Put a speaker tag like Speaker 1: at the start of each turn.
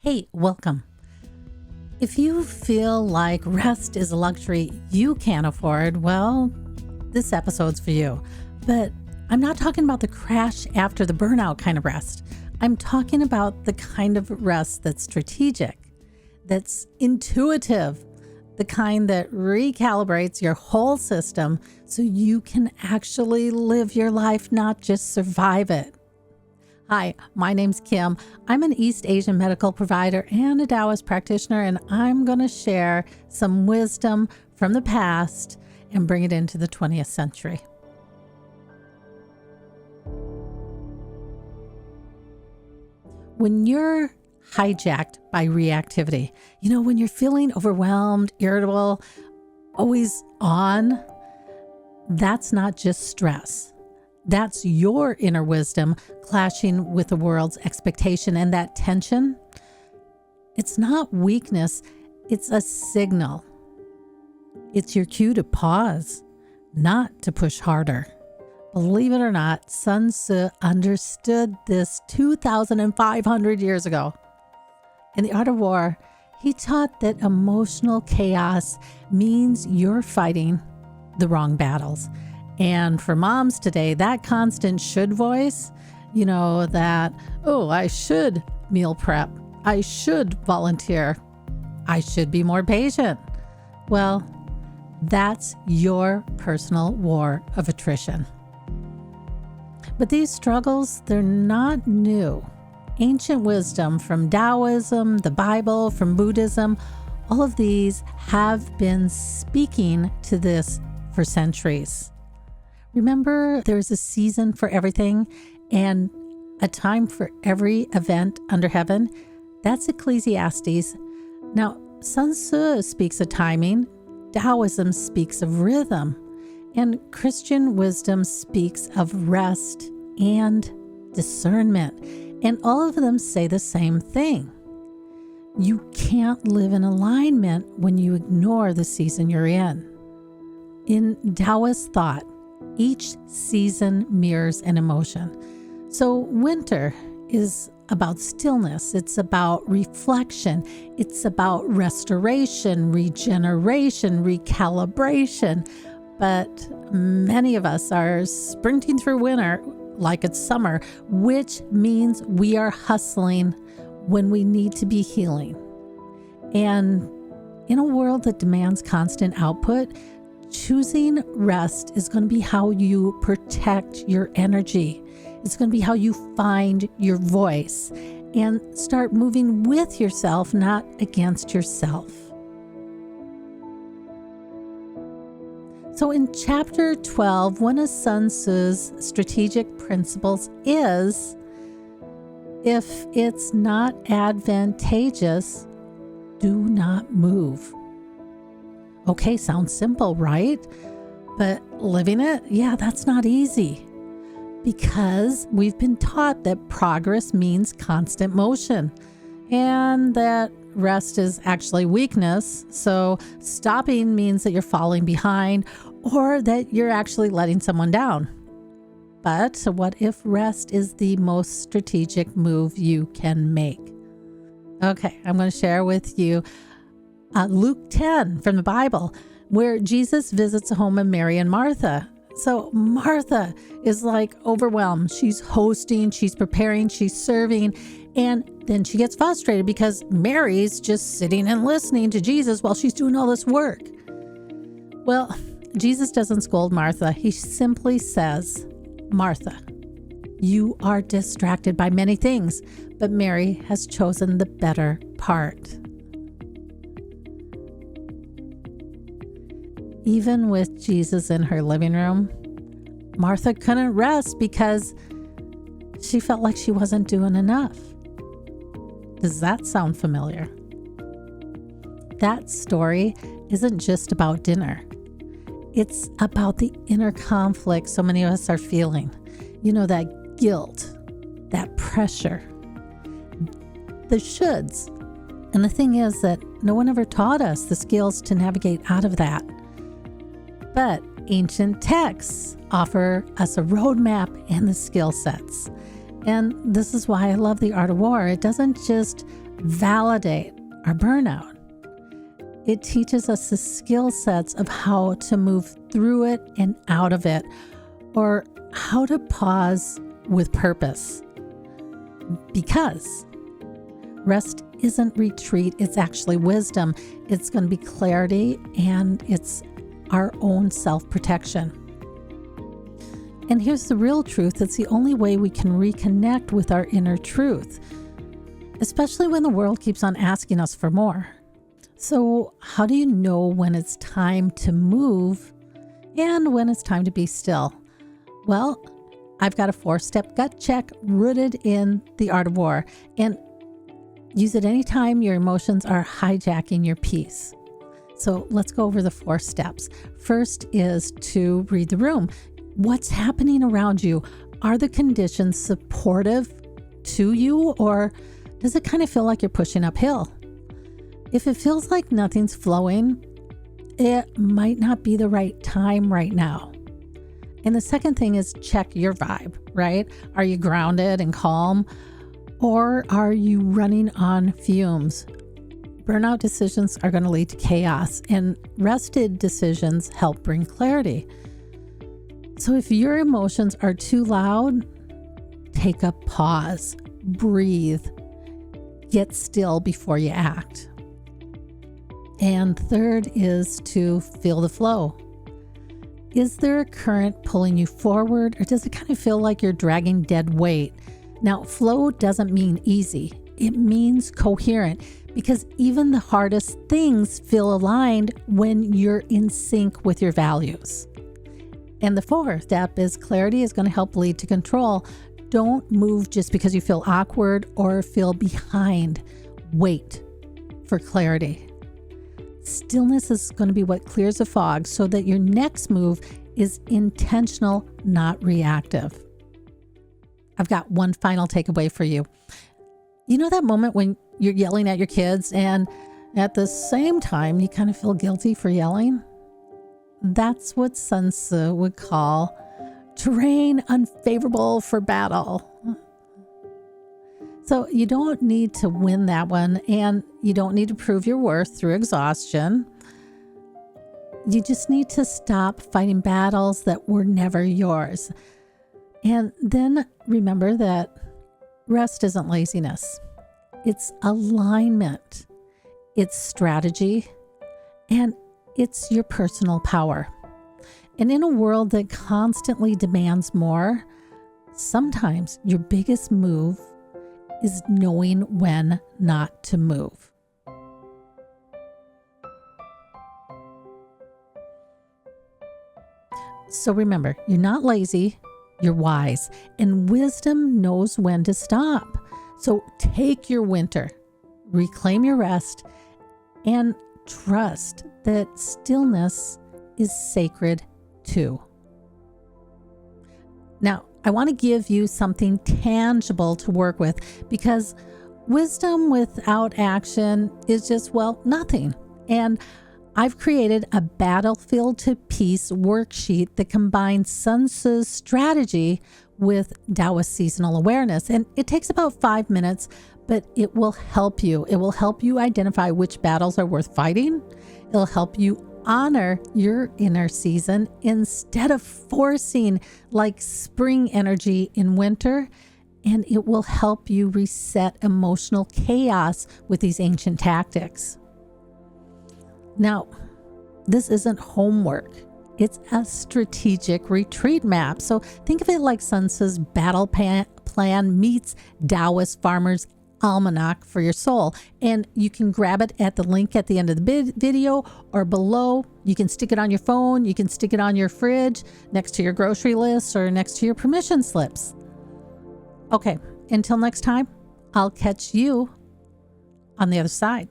Speaker 1: Hey, welcome. If you feel like rest is a luxury you can't afford, well, this episode's for you. But I'm not talking about the crash after the burnout kind of rest. I'm talking about the kind of rest that's strategic, that's intuitive, the kind that recalibrates your whole system so you can actually live your life, not just survive it. Hi, my name's Kim. I'm an East Asian medical provider and a Taoist practitioner, and I'm going to share some wisdom from the past and bring it into the 20th century. When you're hijacked by reactivity, when you're feeling overwhelmed, irritable, always on, that's not just stress. That's your inner wisdom clashing with the world's expectation, and that tension, it's not weakness, it's a signal. It's your cue to pause, not to push harder. Believe it or not, Sun Tzu understood this 2,500 years ago. In The Art of War, he taught that emotional chaos means you're fighting the wrong battles. And for moms today, that constant should voice, that, I should meal prep, I should volunteer, I should be more patient. Well, that's your personal war of attrition. But these struggles, they're not new. Ancient wisdom from Taoism, the Bible, from Buddhism, all of these have been speaking to this for centuries. Remember, there's a season for everything and a time for every event under heaven. That's Ecclesiastes. Now, Sun Tzu speaks of timing, Taoism speaks of rhythm, and Christian wisdom speaks of rest and discernment. And all of them say the same thing. You can't live in alignment when you ignore the season you're in. In Taoist thought, each season mirrors an emotion. So winter is about stillness. It's about reflection. It's about restoration, regeneration, recalibration. But many of us are sprinting through winter like it's summer, which means we are hustling when we need to be healing. And in a world that demands constant output, choosing rest is going to be how you protect your energy. It's going to be how you find your voice and start moving with yourself, not against yourself. So in chapter 12, one of Sun Tzu's strategic principles is, if it's not advantageous, do not move. Okay, sounds simple, right? But living it, that's not easy. Because we've been taught that progress means constant motion and that rest is actually weakness. So stopping means that you're falling behind or that you're actually letting someone down. But what if rest is the most strategic move you can make? Okay, I'm going to share with you Luke 10 from the Bible, where Jesus visits a home of Mary and Martha. So Martha is like overwhelmed. She's hosting, she's preparing, she's serving, and then she gets frustrated because Mary's just sitting and listening to Jesus while she's doing all this work. Well, Jesus doesn't scold Martha. He simply says, Martha, you are distracted by many things, but Mary has chosen the better part. Even with Jesus in her living room, Martha couldn't rest because she felt like she wasn't doing enough. Does that sound familiar? That story isn't just about dinner. It's about the inner conflict so many of us are feeling. That guilt, that pressure, the shoulds. And the thing is that no one ever taught us the skills to navigate out of that. But ancient texts offer us a roadmap and the skill sets. And this is why I love The Art of War. It doesn't just validate our burnout. It teaches us the skill sets of how to move through it and out of it, or how to pause with purpose. Because rest isn't retreat, it's actually wisdom. It's going to be clarity, and it's our own self-protection. And here's the real truth. It's the only way we can reconnect with our inner truth, especially when the world keeps on asking us for more. So how do you know when it's time to move and when it's time to be still? Well, I've got a 4-step gut check rooted in the art of war, and use it anytime your emotions are hijacking your peace. So let's go over the 4 steps. First is to read the room. What's happening around you? Are the conditions supportive to you, or does it kind of feel like you're pushing uphill? If it feels like nothing's flowing, it might not be the right time right now. And the second thing is check your vibe, right? Are you grounded and calm, or are you running on fumes? Burnout decisions are going to lead to chaos, and rested decisions help bring clarity. So if your emotions are too loud, take a pause, breathe, get still before you act. And third is to feel the flow. Is there a current pulling you forward, or does it kind of feel like you're dragging dead weight? Now, flow doesn't mean easy. It means coherent, because even the hardest things feel aligned when you're in sync with your values. And the 4th step is clarity is going to help lead to control. Don't move just because you feel awkward or feel behind. Wait for clarity. Stillness is going to be what clears the fog so that your next move is intentional, not reactive. I've got one final takeaway for you. You know that moment when you're yelling at your kids and at the same time you kind of feel guilty for yelling? That's what Sun Tzu would call terrain unfavorable for battle. So you don't need to win that one, and you don't need to prove your worth through exhaustion. You just need to stop fighting battles that were never yours. And then remember that rest isn't laziness. It's alignment. It's strategy. And it's your personal power. And in a world that constantly demands more, sometimes your biggest move is knowing when not to move. So remember, you're not lazy, you're wise, and wisdom knows when to stop. So take your winter, reclaim your rest, and trust that stillness is sacred too. Now, I want to give you something tangible to work with, because wisdom without action is just, well, nothing. And I've created a Battlefield to Peace worksheet that combines Sun Tzu's strategy with Taoist seasonal awareness. And it takes about 5 minutes, but it will help you. It will help you identify which battles are worth fighting. It'll help you honor your inner season instead of forcing like spring energy in winter. And it will help you reset emotional chaos with these ancient tactics. Now, this isn't homework. It's a strategic retreat map. So think of it like Sun Tzu's battle plan meets Taoist Farmer's Almanac for your soul. And you can grab it at the link at the end of the video or below. You can stick it on your phone. You can stick it on your fridge next to your grocery list or next to your permission slips. Okay, until next time, I'll catch you on the other side.